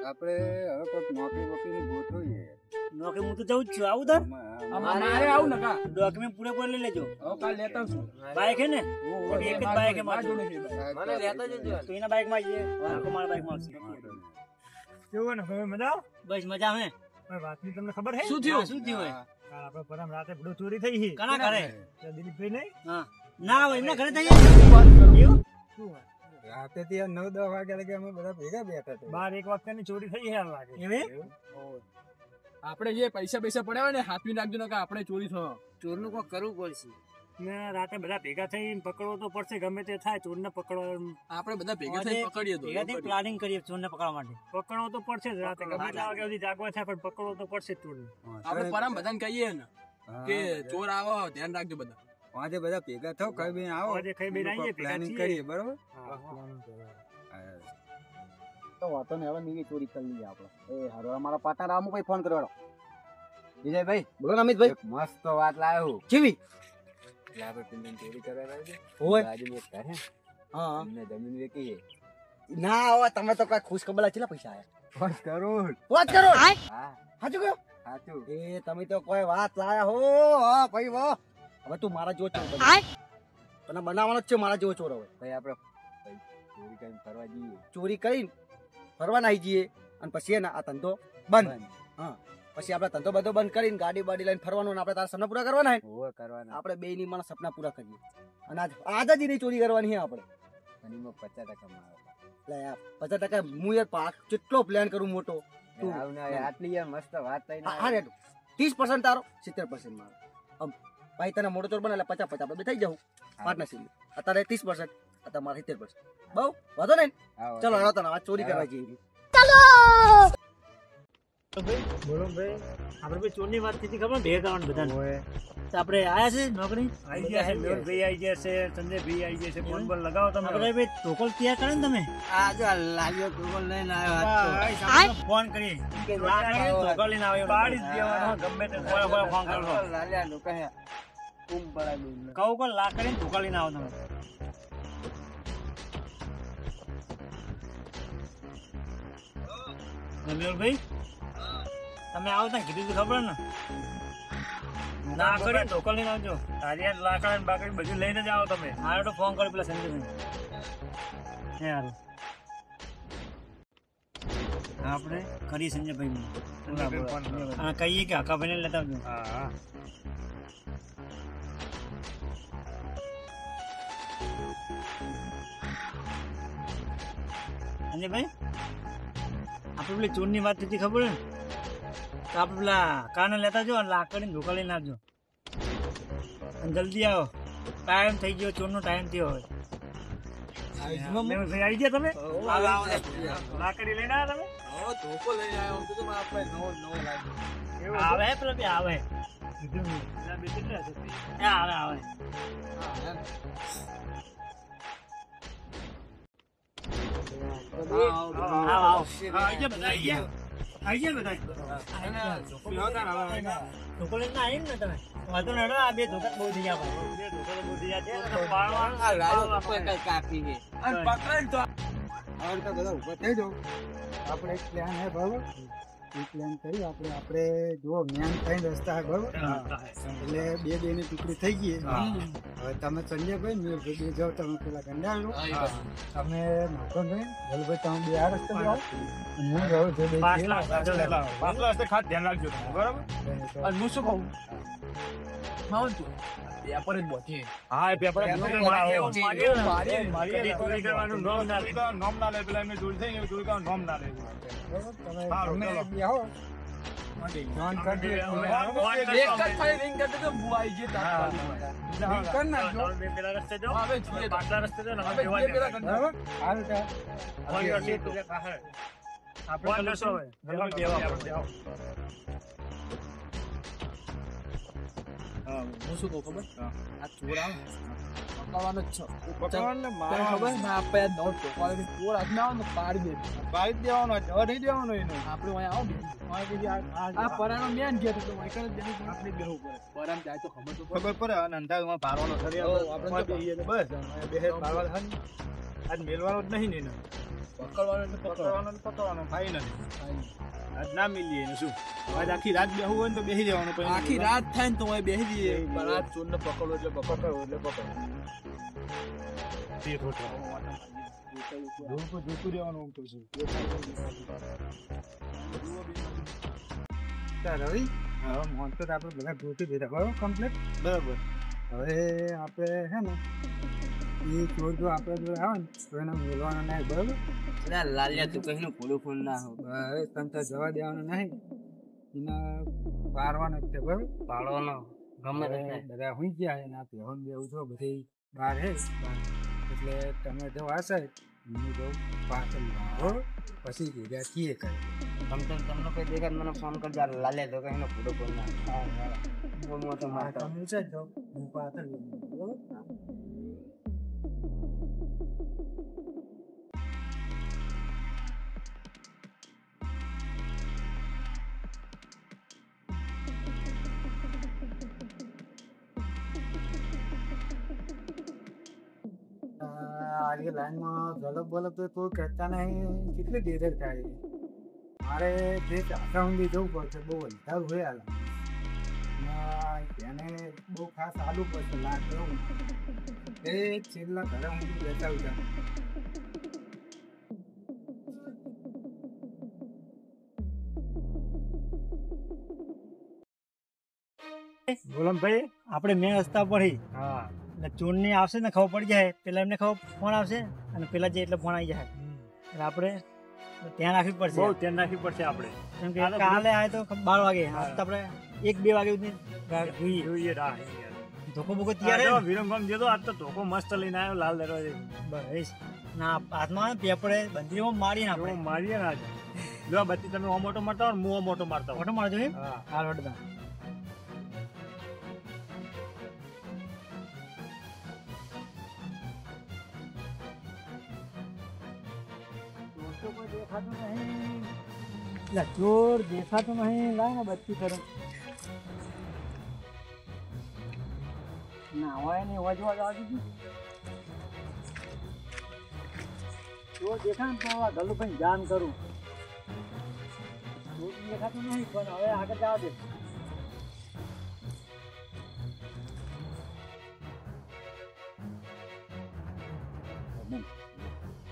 આપણે હવે કોઈ નોકરી વોકરીની ગોઠવીએ. નોકરી હું તો જઉં જ છું. આવું તાર મારે આવું ને કા ડોક્યુમેન્ટ પૂરેપૂરા લઈ લેજો. હવે કાલ લેતા છું. બાઈક હે ને એક જ બાઈક હે મારું. મને લેતા જજો. તો એના બાઈક માં આવીએ, મારા બાઈક માં આવશે. કેવું ને હવે મજા બસ મજા હે. વાતની તમને ખબર હે શું થયું? શું થયું હે? આપણે પરમ રાતે બધું ચોરી થઈ છે. કના કરે? દિલીપભાઈ નહીં હા ના હોય એમના ઘરે થઈ એવું શું રાતે ત્યાં 9-10 વાગ્યા લગી અમે બધા ભેગા બેઠા હતા. 12-1 વાગ્યાની ચોરી થઈ છે લાગે. એવી આપણે જે પૈસા પડ્યા હોય ને હાથવી નાખજો ને કે આપણે ચોરી થયો. ચોરનું કોઈ કરવું પડશે. ને રાતે બધા ભેગા થઈને પકડવો તો પડશે, ગમે તે થાય ચોરને પકડવા. આપણે બધા ભેગા થઈને પકડીએ તો ભેગાથી પ્લાનિંગ કરીએ ચોરને પકડવા માટે. પકડવો તો પડશે જ રાતે, ગમે તે વાગ્યા સુધી જાગવા થાય પણ પકડવો તો પડશે જ ચોરને. આપણે પરમ બધાને કહીએ ને કે ચોર આવો ધ્યાન રાખજો બધા. આજે બધા ભેગા થાવ, કઈ બી આવો, આજે ખાઈ બેન આવીએ, ભેગા પ્લાનિંગ છીએ. કરીએ. બરોબર. તો વાતો ને હવે નીવી ચોરી કરી લઈએ આપણે. એ હારો અમારા પાર્ટનર રામુ ભાઈ ફોન કરવાડો. વિજયભાઈ બોલો ને અમિતભાઈ. એક મસ્ત વાત લાવ્યો. કેવી? એટલે આપણે પિંડની ચોરી કરવા લાવી ઓય ગાડીમાં એક ઘર હે, હા એમને જમીન વેચીએ. ના હવે તમે તો કઈ ખુશ ખબર કેટલા પૈસા આયા? 5 કરોડ. વાત કરો. હા સાચું કહો. સાચું. એ તમે તો કોઈ વાત લાયા હો. હા ભાઈ વાહ. હવે તું મારા જેવો ચોર બન. તને બનાવવાનો જ છે મારા જેવો ચોર. હવે ભાઈ આપણે ચોરી કરીને ફરવા જઈએ. ચોરી કરીને ફરવા નાઈ જઈએ અને પછી એને આ ધંધો બંધ. હા પછી આપણે ધંધો બધો બંધ કરીને ગાડી બાડી લઈને ફરવાનું ને આપણે તારા સપના પૂરા કરવાના હે. હોવે કરવાના. આપણે બે ની મારા સપના પૂરા કરીએ અને આજ જ એની ચોરી કરવાની છે આપણે. અને એમાં 50% મારો. એટલે યાર 50% હું યાર પાક કેટલો પ્લાન કરું મોટો. તું આટલી યાર મસ્ત વાત થઈ ને. હા રેડ 30% તારો 70% મારો. આમ ભાઈ તને મોટો ચોર બને એટલે 50-50 આપણે બે થઈ જાવ પાર્ટનરશિપ. અત્યારે 30% અત્યારે મારે 70%. બહુ વાંધો નહીં. ચલો હેડો તને આ ચોરી કરવા જઈએ. બોલો ભાઈ, આપણે ભાઈ ચોરની વાત થઈ ખબર ભેગા કરવાનું બધાને. ઓય તો આપણે આયા છે નોકરી આવી ગયા છે, મેહુલભાઈ આવી ગયા છે, સંજયભાઈ આવી ગયા છે. ફોન પર લગાવો તમે. આપણે ભાઈ ટોકલ તૈયાર કરે ને તમે. આ જો લાગ્યો ટોકલ લઈને ફોન કરીએ ટોકલ લઈને આવ્યો પાડી જ દેવાનો, ગમે તે ફોન કરવો લાલ્યા લોકો હે કુમ પડાવી કહું કોણ લા કરીને ટોકલ લઈને આવો તમે. મેહુલભાઈ તમે આવો ત્યાં કીધું ખબર ને ના કરી ટોકલ લઈને આવજો. તારિયા લાકડા ને બાકડી બધું લઈને જ આવો તમે. મારે તો ફોન કર્યો પેલા સંજયભાઈ. હે હારું આપણે કરીએ સંજયભાઈ હા કહીએ કે હકાભાઈને લેતા આવજો. હા હા સંજયભાઈ આપણે પેલી ચોરની વાત થતી ખબર ને તો આપણે પેલા કાને લેતા જો અને લાકડીને ધોકા લઈને આવજો અને જલ્દી આવો. ટાઈમ થઈ ગયો, ચોરનો ટાઈમ થયો હવે. મેહુલભાઈ આવી ગયા તમે? લાકડી લઈને આવ્યા તમે? ધોકો લઈને આવ્યો તો આપણે નવો લાગ્યો. આવે પેલા બે આવે કીધું મેં. પેલા બે કેટલા છે? એ આવે આવે આવો આવો આવી ગયા બધા, આવી ગયા. આવી ગયા બધા. ધોકો લઈને આવી ને તમે વાંધો નહીં હેડો. આ બે ધોકા બહુ થઈ ગયા ભાઈ. બે ધોકા તો બધી યાદ છે. તો પાડવાનું. આ લાલ્યો કોઈ કઈ કાપી છે અને પકડાય તો હવે તો બધા ઉભા થઈ જાઓ. આપણે એક પ્લાન હે બરોબર. એ પ્લાન કરી આપણે જો જ્ઞાન થઈને રસ્તા હે બરોબર. એટલે બે ની ટુકડી થઈ ગઈ. હવે તમે સંજયભાઈ મેહુલભાઈ બે જાઓ, તમે પેલા ગંડાળો, તમે નોકરભાઈ જલભાઈ તમે બે આ રસ્તે જાઓ. અને હું રહું છું બે પાછલા રસ્તે ખાસ ધ્યાન રાખજો તમે, બરાબર? અને હું શું કહું ખાવ તું પેપર જ બોથી હા એ પેપર મારી ચોરી કરવાનું નામ ના લે. નામ ના લે. પેલા એમને ચોરી થઈ ગઈ, ચોરી કરવાનું નામ ના લે. તમે બે આવો જોન કરી દે. એક જ ખાલી રિંગ કરતો તો બુઆઈ જે તાત્કાલિક કર નાખજો. પેલા રસ્તે જાઓ. હવે જોઈએ પાછલા રસ્તે જાઓ ને હવે હવે જોવા જે પેલા જાય. ગંડા હાલ ત્યાં આપણે લેશો હવે. જલ્દી દેવા આપણે આવો. હું શું કહું ખબર આ ચોર આવે પકડવાનો જ છો પકડવાને તને ખબર ને આપણે આ નોટ ચોર હાથમાં આવે ને પાડી દે પાડી દેવાનો, જવા નહીં દેવાનો એને. આપણે અહીંયા આવો આ પરાનો મેન ગેટ તો વાયકર જ આપણે બેહવું પડે પરામ જાય તો ખબર તો ખબર પડે અને અંધારામાં ભારવાનો ખરી આપણે તો બસ બે ભારવા થાય. આજ મેલવાનો જ નહીં ને એને. પકડવાનો એટલે પકડવાનો તો પકડવાનો, ફાઈ નથી. આજ ના મિલીએ એને શું. આજ આખી રાત બેહવું હોય ને તો બેસી જવાનું. પછી આખી રાત થાય ને તો હવે બેસી જઈએ પણ આ ચોરને પકડો એટલે પકડો. તે ખોટો. જોતું રહેવાનું આમ તો શું. રવિ હવે મોન તો આપણે બધા ગોતી દીધા બરાબર કમ્પ્લીટ. બરાબર. હવે આપણે છે ને એ ચોર જો આપણે જોડે આવે ને તો એને બોલવાનો નહીં બરાબર. લાલિયા તું કહીને ફોડું ફોન ના હો હવે તને તો જવા દેવાનું નહીં, એને પાડવાનો જ છે બરાબર. પાડવાનો ગમે તે બધા હોઈ ગયા એને આ પહેવાનું બેવું છો બધી બહાર હે એટલે તમે જો હશે હું જો પાછળ લાવો પછી ભેગા કીએ કરે. તમને કોઈ દેખાત મને ફોન કરજો. લાલિયા તો કહીને ફોડું ફોન ના બોલવા તો મારતા તમે છે જો હું પાછળ બરાબર. આજે લાઈનમાં ગલપ બલપ તો કોઈ કરતા નહીં, કેટલી દેર થાય. મારે જે ચાકા ઊંધી જવું પડશે, બહુ અંધારું હોય હાલ એને બહુ ખાસ આલું પડશે લાગ જવું એ છેલ્લા ઘરે ઊંધી બેઠા ઉઠા. ગોલમભાઈ આપણે મેં રસ્તા પર હા. એટલે ચોરની આવશે ને ખબર પડી જાય, પેલા એમને ખબર ફોન આવશે અને પેલા જે એટલે ફોન આવી જાય એટલે આપણે ધ્યાન રાખવી પડશે. બહુ ધ્યાન રાખવી પડશે આપણે. કેમ કે કાલે આવે તો 12 વાગે, આજ તો આપણે 1-2 વાગે સુધી જોઈએ રાહ. ધોકો બોકો તૈયાર વિરમગામ જતો આજ તો ધોકો મસ્ત લઈને આવ્યો લાલ દરવાજે. બસ ના હાથમાં પેપડે બંદરીમાં મારીને આપણે મારીએ ને આજે. જો આ બત્તી તમે ઓમોટો મારતા હોય ને હું ઓમોટો મારતા હોય. ફોટો મારજો એમ. હા. હાલ વડતા ચોર દેખાતો નહીં. લાય ને બત્તી કરો ના હોય ને વજવા જવા દીધું. ચોર દેખાય ને તો ગલુભાઈ જાણ કરું. ચોર દેખાતું નહીં પણ હવે આગળ જવા દે.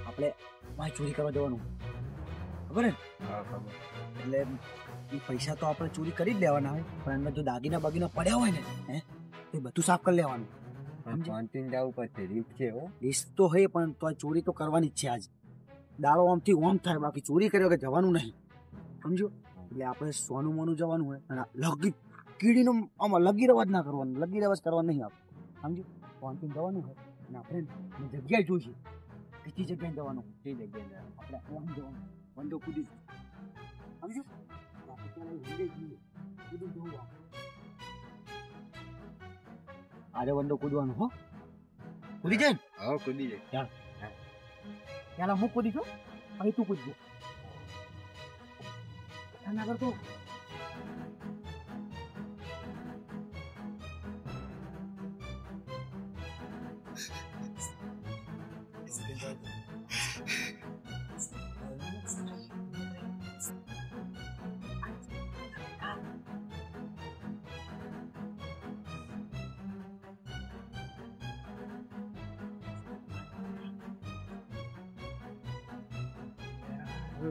આપણે ભાઈ ચોરી કરવા જવાનું ખબર ને. એટલે એ પૈસા તો આપણે ચોરી કરી જ લેવાના હોય પણ એમને જો દાગીના બાગીના પડ્યા હોય ને તો એ બધું સાફ કરી લેવાનું. રિસ્ક તો હોય પણ તો ચોરી તો કરવાની જ છે. આજ દાડો આમથી ઓમ થાય, બાકી ચોરી કર્યો કે જવાનું નહીં સમજો. એટલે આપણે સોનું મોનું જવાનું હોય અને લગી કીડીનો આમાં લગી રવાજ ના કરવાનું, લગી રવાજ કરવાનું નહીં આપણે સમજો. ઓમથી જવાનું હોય અને આપણે જગ્યાએ જોઈશું કઈ જગ્યાએ જવાનું, કઈ જગ્યાએ આપણે ઓમ જવાનું વંડો કૂદી સમજો. અરે વંડો કૂદવાનું હો, કૂદી જાય ને. હા કૂદી જાય. ચાલ હું કૂદી છું, અહીં તું કૂદજો. આગળ તો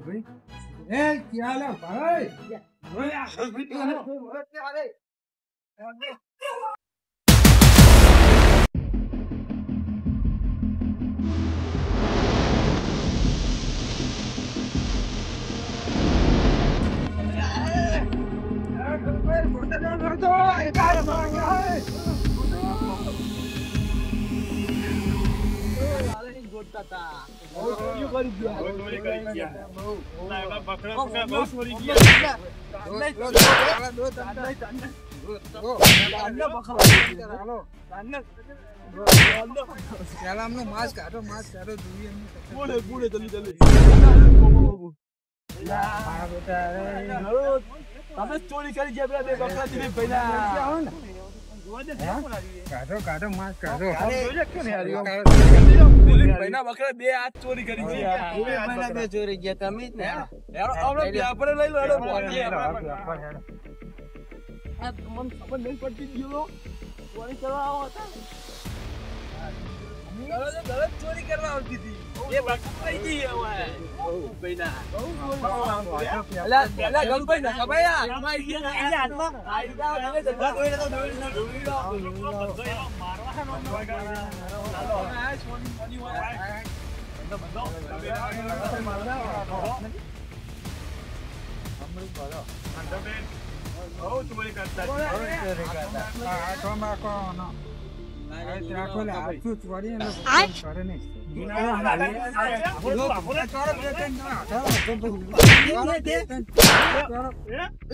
ભાઈ એ ક્યાં ભાઈ માસ્ક કાઢો જોઈએ તમે ચોરી કરી ગયા પેલા બે બકરા પહેલા કાઢો માસ કાઢો ભાઈના બકરા બે હાથ ચોરી કરી છે બે ચોરી ગયા તમે જ ને આપણે લઈ લો આ તમને ખબર નહીં પડતી ગયો ચોરી કરવા આવો હતા દરજ ચોરી કરવા આવતી હતી એ બકરા લઈ ગઈ હવે ભાઈના અલા ગમભાઈ ના ખબર યાર અમારી ગયા હાથમાં આઈડા તમે જગા કોઈ તો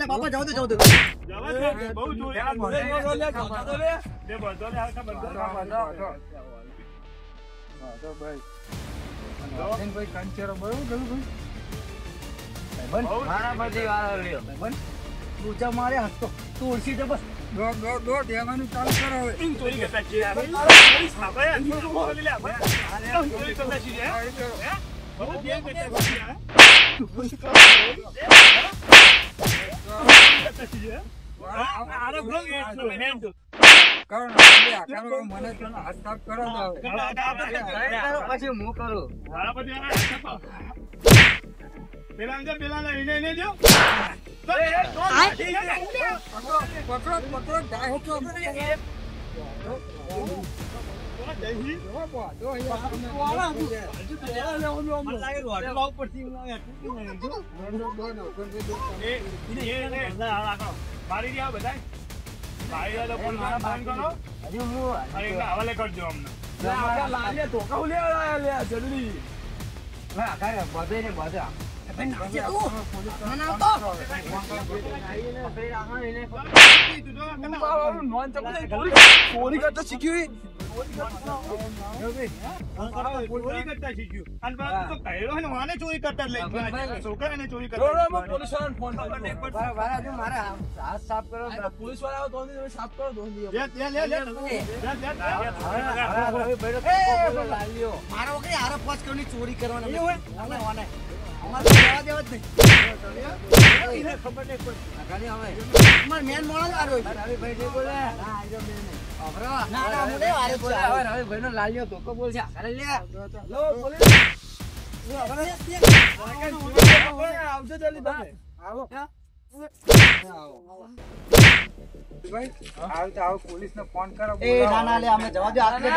બાપા જાવ તો ઊંચા મારે હસતો તું ઓળખી તો બસ દો દેવાનું ચાલુ કરો હવે ચોરી કરતા છે મને હાથ સાફ કરો પછી હું કરું પેલા એને જો મારી ગયા બધા હવાલે કરજો અમને જલ્દી ચોરી કરતા શીખ્યું ચોરી કરતા શીખ્યું અને તો કહેલો ને વાને ચોરી કરતા લઈ છોકરાને ચોરી કરતા પોલીસ વાળાને ફોન મારે હાથ સાફ કરો પોલીસ વાળા તો સાફ કરો દો મારો કઈ આરોપ પાસ કરવાની ચોરી કરવાની મેન મોડા ભાઈ નો લાલ્યો ધોકો બોલ છે આવજો જલ્દી તમે આવો પોલીસ ને ફોન કરો ના લે અમે જવા દે આટલે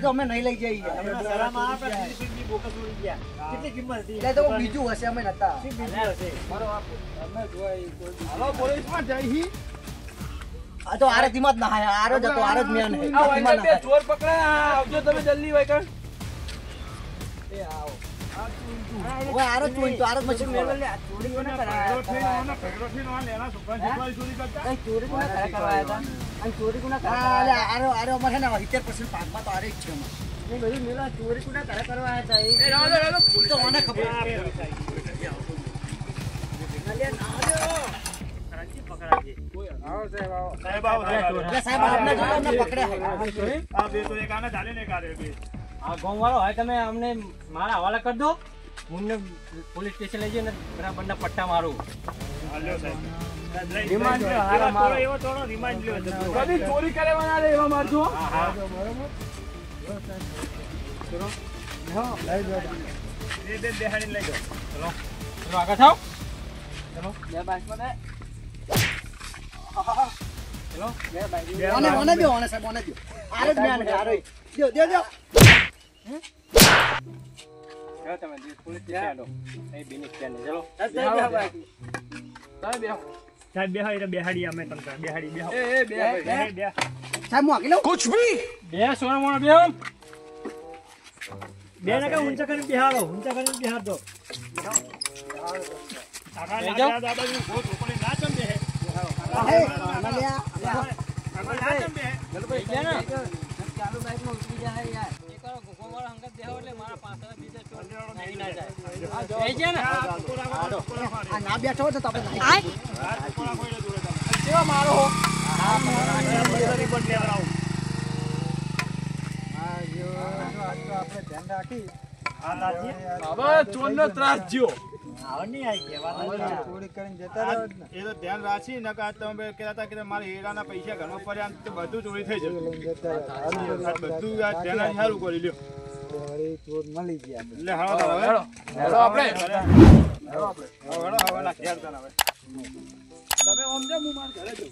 તો અમે નહીં લઈ જઈએ એટલે તો બીજું હશે અમે નતા આ તો આરતીમાં જ ના આરો જ હતો આરો જ મેન ચોર પકડાયા આવજો તમે જલ્દી ભાઈ કર ઓય આરો ચોરી તો આરો મશીન મેળવે લે ચોરી કોને કરાયા ચોરી કોને કરાયા હતા અને ચોરી કોને કરાયા આરો અમારે ને 70% ભાગમાં તો આરે જ છે અમે બધું મેલા ચોરી કોને કરવા હતા એ તો મને ખબર સાહેબ આપને જો અમને પકડ્યા આ બે તો એક આના ચાલે ને કારે બે આ ગામ વાળો હોય તમે અમને મારા હવાલા કરી દો હું પોલીસ સ્ટેશન લઈ જઈને બરાબર ના પટ્ટા મારું હાલ્યો સાહેબ રિમાન્ડ લ્યો, હારા મારો. એવો થોડો રિમાન્ડ લ્યો જતો. કદી ચોરી કરવાના રે એવા મારજો બે બેહાડીને લઈ જાઓ. ચલો આગળ થાવ. મને દો મને સાહેબ મને દો આરે જ મેન છે આરે દો દો દો ચલો તમે પોલીસ સ્ટેશન આવો. એ બેની સ્ટેશન ચલો. સાહેબ બેહાડી અમે તમને બેહાડી બેહો. બે સાહેબ હું આકી લઉં બે સોના મોણા બે બે ને કે ઊંચા કરીને બેહાડો ઊંચા કરીને બેહાડ દો. લઈ જાઓ. દાદા નું ગોળ ઉપડે ના ચમ બેહે. હે મને લે ના ચમ બેહે. ચાલુ બાઈક માં ઉતરી જાય યાર એક વાર ગોગો વાળા હંગત દેહો એટલે મારા 5,000 બીજા ચોર નહીં આ ના બેઠો હોય તો આપણે નાખી કેવા મારો આપણે ધ્યાન રાખી હવે ચોરનો ત્રાસ જ્યો ચોરી કરીને જતા રહો જ ને. એ તો ધ્યાન રાખી નકા તમે કહેતા હતા કે મારા હીરાના પૈસા ઘરમાં પડ્યા તો બધું ચોરી થઈ જશે લઈને જતા રહો. આ બધું આ ધ્યાન સારું કરી લ્યો વળી ચોર મળી ગયા આપણે. એટલે હાલો તાર હવે હેડો આપણે હવે ના ઘેર તાર હવે તમે સમજો હું મારા ઘરે જઉં